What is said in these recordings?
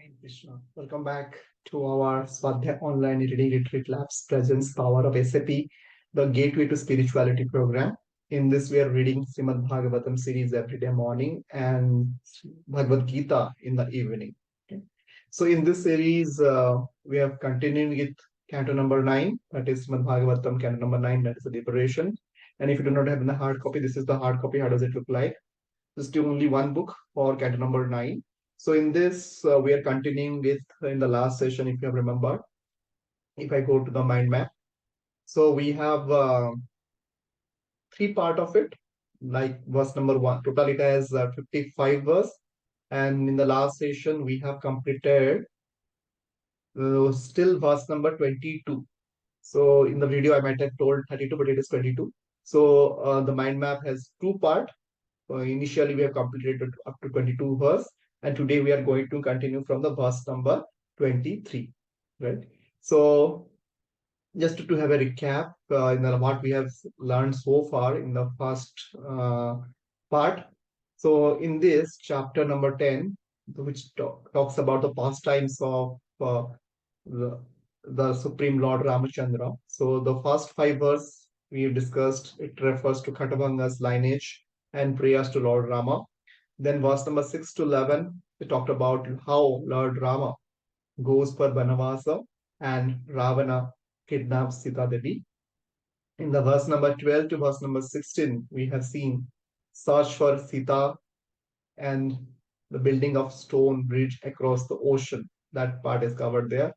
Hi, Krishna. Welcome back to our Swadhyaya Online Reading Retreat Labs Presence Power of SAP, the Gateway to Spirituality program. In this, we are reading Śrīmad-Bhāgavatam series every day morning and Bhagavad Gita in the evening. Okay. So, in this series, we have continued with Canto number 9, that is Śrīmad-Bhāgavatam, Canto number 9, that is the liberation. And if you do not have the hard copy, this is the hard copy. How does it look like? This is only one book for Canto number 9. So in this, we are continuing with in the last session, if you have remembered, if I go to the mind map. So we have three part of it, like verse number 1. Total it has 55 verse. And in the last session, we have completed still verse number 22. So in the video, I might have told 32, but it is 22. So the mind map has two part. Initially, we have completed up to 22 verse, and today we are going to continue from the verse number 23, right? So, just to have a recap, what we have learned so far in the first part. So, in this chapter number 10, which talks about the pastimes of the, the Supreme Lord Ramachandra. So, the first five verse we discussed, it refers to Khatavangha's lineage and prayers to Lord Rama. Then verse number 6 to 11, we talked about how Lord Rama goes for Vanavasa and Ravana kidnaps Sita Devi. In the verse number 12 to verse number 16, we have seen search for Sita and the building of stone bridge across the ocean. That part is covered there.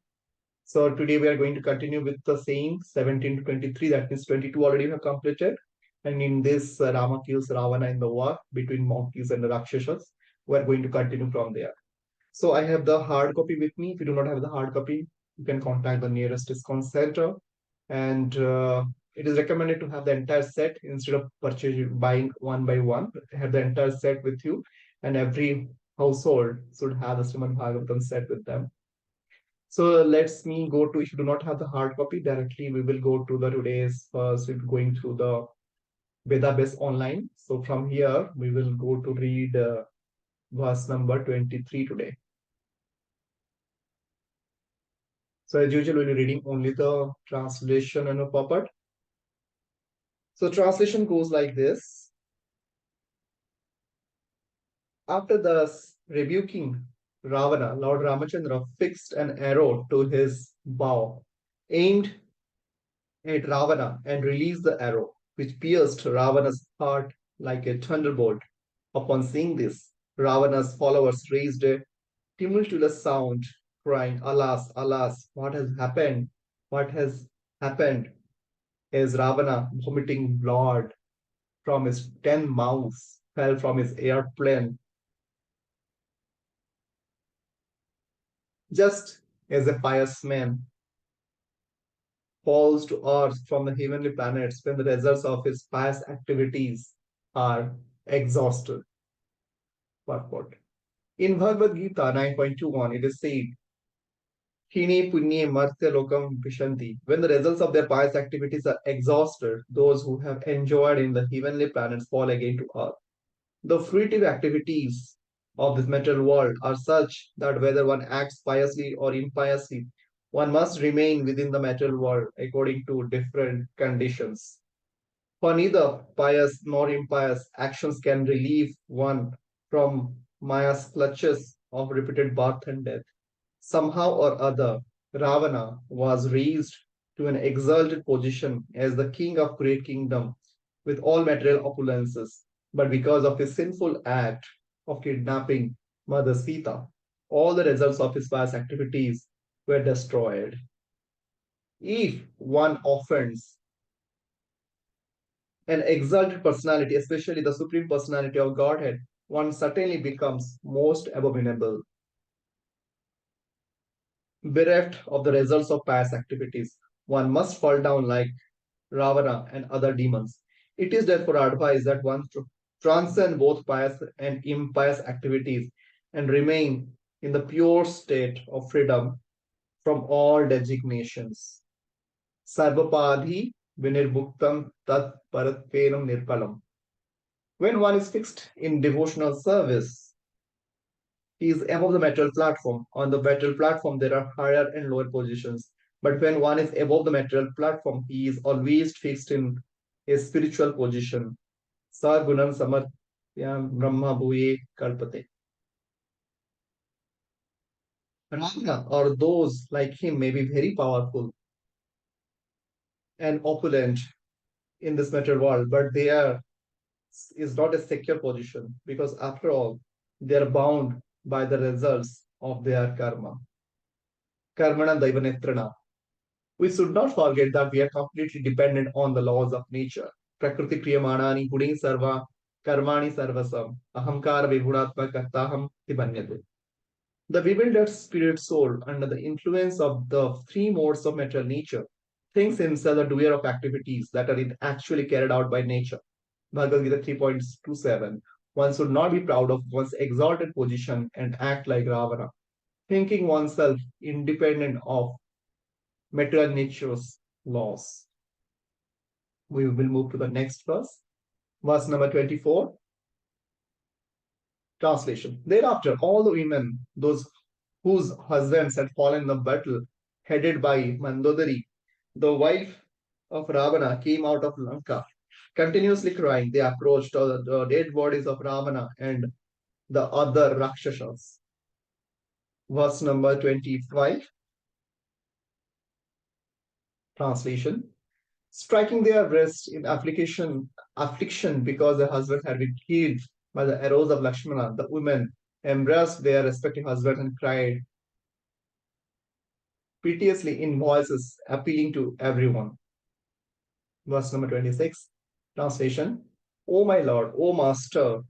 So today we are going to continue with the same 17 to 23. That means 22 already have completed. And in this, Rama kills Ravana in the war between monkeys and the Rakshasas. We are going to continue from there. So I have the hard copy with me. If you do not have the hard copy, you can contact the nearest discount center. And it is recommended to have the entire set instead of purchasing buying one by one. Have the entire set with you, and every household should have the Śrīmad-Bhāgavatam set with them. So let's me go to, if you do not have the hard copy directly, we will go to the today's first, we're going through the Vedabase online. So from here, we will go to read verse number 23 today. So as usual, we'll be reading only the translation and a puppet. So translation goes like this. After thus rebuking Ravana, Lord Ramachandra fixed an arrow to his bow, aimed at Ravana, and released the arrow, which pierced Ravana's heart like a thunderbolt. Upon seeing this, Ravana's followers raised a tumultuous sound, crying, Alas, alas, what has happened? What has happened? As Ravana, vomiting blood from his 10 mouths, fell from his airplane, just as a pious man falls to earth from the heavenly planets when the results of his pious activities are exhausted. Purport. In Bhagavad Gita 9.21, it is said, Hine punye martya lokam vishanti. When the results of their pious activities are exhausted, those who have enjoyed in the heavenly planets fall again to earth. The fruitive activities of this material world are such that whether one acts piously or impiously, one must remain within the material world according to different conditions. For neither pious nor impious actions can relieve one from Maya's clutches of repeated birth and death. Somehow or other, Ravana was raised to an exalted position as the king of great kingdom with all material opulences. But because of his sinful act of kidnapping Mother Sita, all the results of his past activities were destroyed. If one offends an exalted personality, especially the Supreme Personality of Godhead, one certainly becomes most abominable. Bereft of the results of past activities, one must fall down like Ravana and other demons. It is therefore advised that one transcend both pious and impious activities and remain in the pure state of freedom from all designations. Sarvapadhi vinirmuktam tat paratvenam nirkalam. When one is fixed in devotional service, He is above the material platform. On the material platform, there are higher and lower positions. But when one is above the material platform, he is always fixed in a spiritual position. Sa gunan samarthya brahma bhuye kalpate. Rāvaṇa or those like him may be very powerful and opulent in this material world, but they are is not a secure position because after all, they are bound by the results of their karma. Karmana daivanetrana. We should not forget that we are completely dependent on the laws of nature. Prakriti kriyamanani guni sarva karmani sarvasam ahamkara vibhudatma kartaham tibanyate. The bewildered spirit soul, under the influence of the three modes of material nature, thinks himself a doer of activities that are actually carried out by nature. Bhagavad Gita 3.27. One should not be proud of one's exalted position and act like Ravana, thinking oneself independent of material nature's laws. We will move to the next verse. Verse number 24. Translation. Thereafter, all the women, those whose husbands had fallen in the battle, headed by Mandodari, the wife of Ravana, came out of Lanka. Continuously crying, they approached the dead bodies of Ravana and the other Rakshasas. Verse number 25. Translation. Striking their breasts in affliction because their husband had been killed by the arrows of Lakshmana, the women embraced their respective husbands and cried piteously in voices appealing to everyone. Verse number 26. Translation. O my Lord, O Master,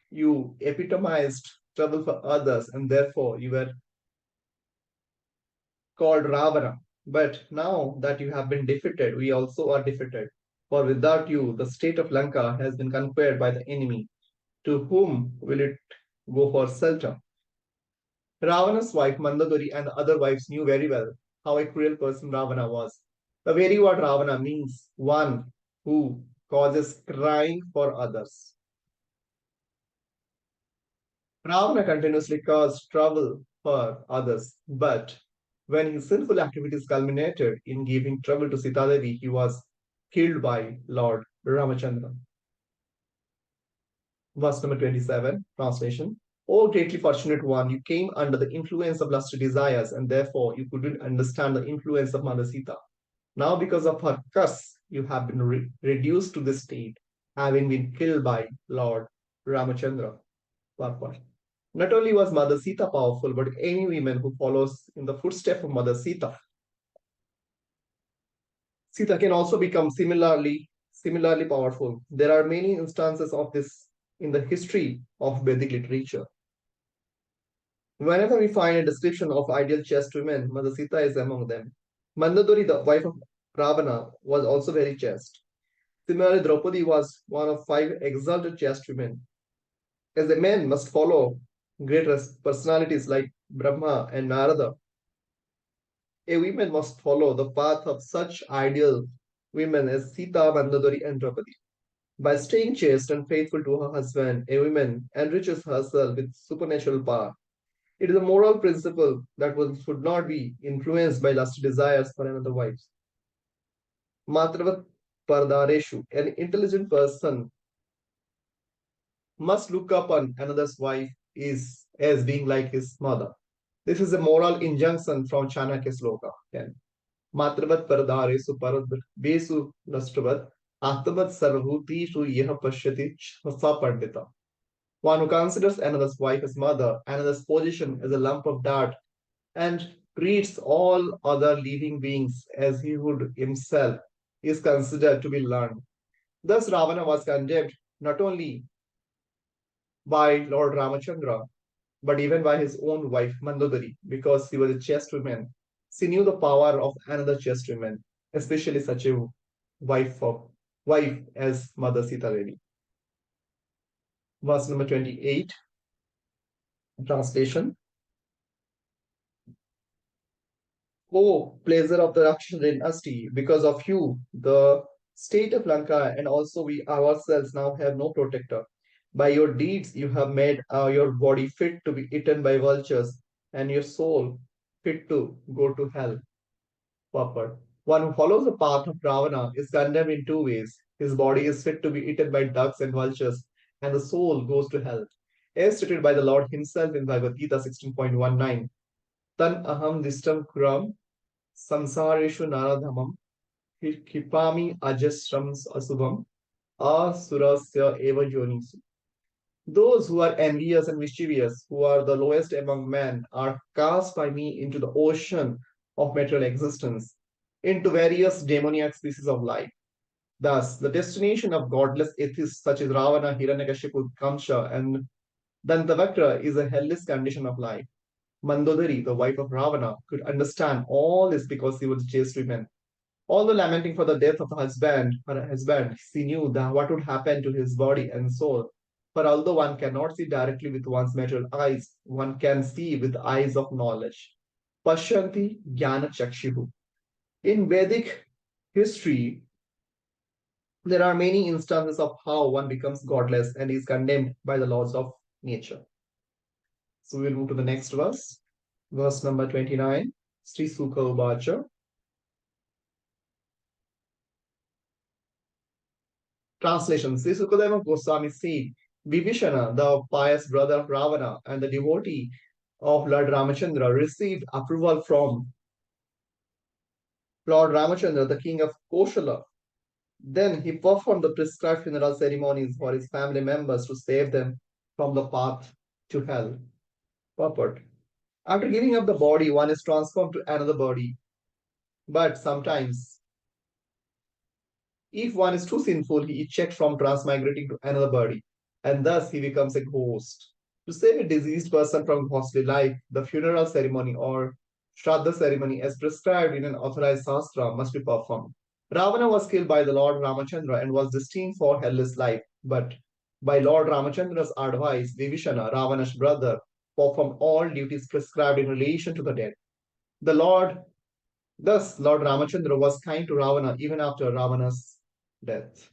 you epitomized trouble for others and therefore you were called Ravana. But now that you have been defeated, we also are defeated. For without you, the state of Lanka has been conquered by the enemy. To whom will it go for shelter? Ravana's wife Mandodari and the other wives knew very well how a cruel person Ravana was. The very word Ravana means one who causes crying for others. Ravana continuously caused trouble for others, but when his sinful activities culminated in giving trouble to Sita Devi, he was killed by Lord Ramachandra. Verse number 27, translation. O greatly fortunate one, you came under the influence of lusty desires, and therefore you couldn't understand the influence of Mother Sita. Now, because of her curse, you have been reduced to this state, having been killed by Lord Ramachandra. Purport. Not only was Mother Sita powerful, but any woman who follows in the footsteps of Mother Sita can also become similarly powerful. There are many instances of this in the history of Vedic literature. Whenever we find a description of ideal chaste women, Mother Sita is among them. Mandodari, the wife of Ravana, was also very chaste. Similarly, Draupadi was one of 5 exalted chaste women. As a man must follow great personalities like Brahma and Narada, a woman must follow the path of such ideal women as Sita, Mandodari, and Draupadi. By staying chaste and faithful to her husband, a woman enriches herself with supernatural power. It is a moral principle that one should not be influenced by lusty desires for another wife. Matravat Pardareshu, an intelligent person must look upon another's wife as being like his mother. This is a moral injunction from Chanakya Sloka. Matravat Pardaresu Paradvesu Nashtravat Atavat Sarvabhutishu Yeha Pashyati Sa Pandita. One who considers another's wife as mother, another's position as a lump of dirt, and treats all other living beings as he would himself, is considered to be learned. Thus, Ravana was condemned not only by Lord Ramachandra, but even by his own wife Mandodari, because he was a chaste woman. She knew the power of another chaste woman, especially such a wife as Mother Sita Devi. Verse number 28, translation. O pleasure of the Rakshasa dynasty, because of you, the state of Lanka and also we ourselves now have no protector. By your deeds, you have made your body fit to be eaten by vultures, and your soul fit to go to hell. Purport. One who follows the path of Ravana is condemned in two ways. His body is fit to be eaten by ducks and vultures, and the soul goes to hell. As stated by the Lord himself in Bhagavad Gita 16.19, Tan aham distam kuram samsareshu naradhamam kipami ajasram asubham asurasya eva yonisu. Those who are envious and mischievous, who are the lowest among men, are cast by me into the ocean of material existence, into various demoniac species of life. Thus, the destination of godless atheists such as Ravana, Hiranyakashipu, Kamsa, and Dantavakra is a hellish condition of life. Mandodari, the wife of Ravana, could understand all this because she was a chaste woman. Although lamenting for the death of her husband, she knew that what would happen to his body and soul. For although one cannot see directly with one's material eyes, one can see with eyes of knowledge. Pashyanti Jnana Chakshihu. In Vedic history, there are many instances of how one becomes godless and is condemned by the laws of nature. So we'll move to the next verse. Verse number 29. Sri Sukha Uvacha. Translation. Sri Sukadeva Goswami said, Vibhishana, the pious brother of Ravana and the devotee of Lord Ramachandra, received approval from Lord Ramachandra, the king of Koshala. Then he performed the prescribed funeral ceremonies for his family members to save them from the path to hell. Purport. After giving up the body, one is transformed to another body. But sometimes, if one is too sinful, he is checked from transmigrating to another body, and thus he becomes a ghost. To save a diseased person from ghostly life, the funeral ceremony or Shraddha ceremony, as prescribed in an authorized sastra, must be performed. Ravana was killed by the Lord Ramachandra and was destined for hellish life. But by Lord Ramachandra's advice, Vibhishana, Ravana's brother, performed all duties prescribed in relation to the dead. The Lord, thus, Lord Ramachandra was kind to Ravana even after Ravana's death.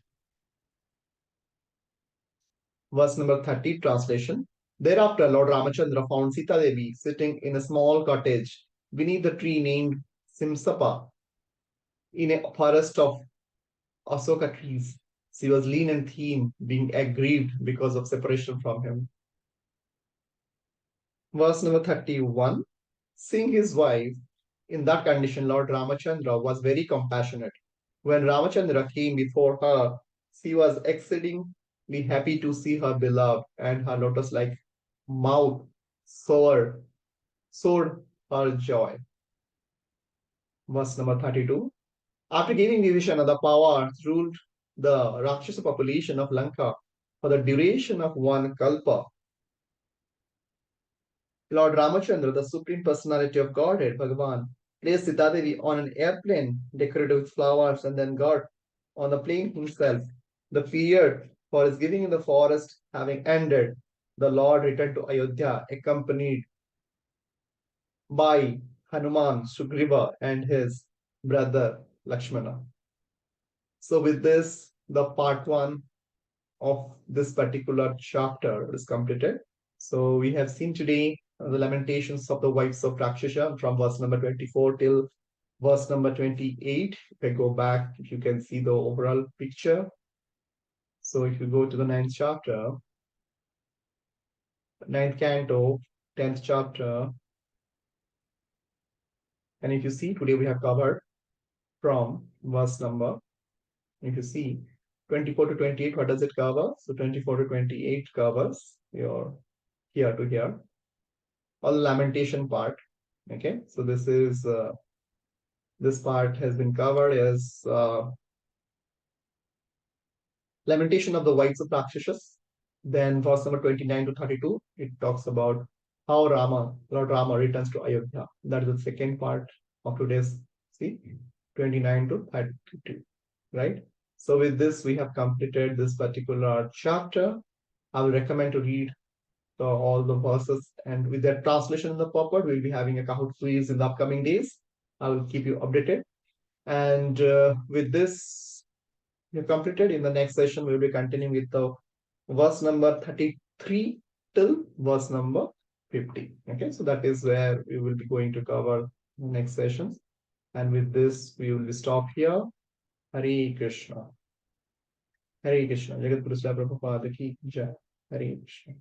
Verse number 30, translation. Thereafter, Lord Ramachandra found Sita Devi sitting in a small cottage beneath the tree named Simsapa in a forest of Asoka trees. She was lean and thin, being aggrieved because of separation from him. Verse number 31. Seeing his wife in that condition, Lord Ramachandra was very compassionate. When Ramachandra came before her, she was exceedingly happy to see her beloved, and her lotus-like mouth soared her joy. Verse number 32. After giving Vibhishana the power to rule the Rakshasa population of Lanka for the duration of one kalpa, Lord Ramachandra, the Supreme Personality of Godhead, Bhagavan, placed Sita Devi on an airplane decorated with flowers and then got on the plane himself. The period for his giving in the forest having ended, the Lord returned to Ayodhya accompanied by Hanuman, Sugriva, and his brother Lakshmana. So, with this, the part one of this particular chapter is completed. So, we have seen today the lamentations of the wives of Rakshasa from verse number 24 till verse number 28. If I go back, if you can see the overall picture. So, if you go to the ninth chapter, ninth canto, 10th chapter, and if you see, today we have covered from verse number, if you see 24 to 28, what does it cover? So 24 to 28 covers your here to here, all the lamentation part. Okay, so this part has been covered as lamentation of the wives of Rakshasas. Then verse number 29 to 32, it talks about how Lord Rama returns to Ayodhya. That is the second part of today's, see, 29 to 32, right? So with this, we have completed this particular chapter. I will recommend to read all the verses, and with that translation in the purport, we'll be having a Kahoot quiz in the upcoming days. I will keep you updated. And with this, we have completed. In the next session, we'll be continuing with the verse number 33 till verse number 50. Okay, so that is where we will be going to cover next sessions. And with this, we will stop here. Hare Krishna. Hare Krishna. Jagat Guru Prabhupada ki Jai. Hare Krishna.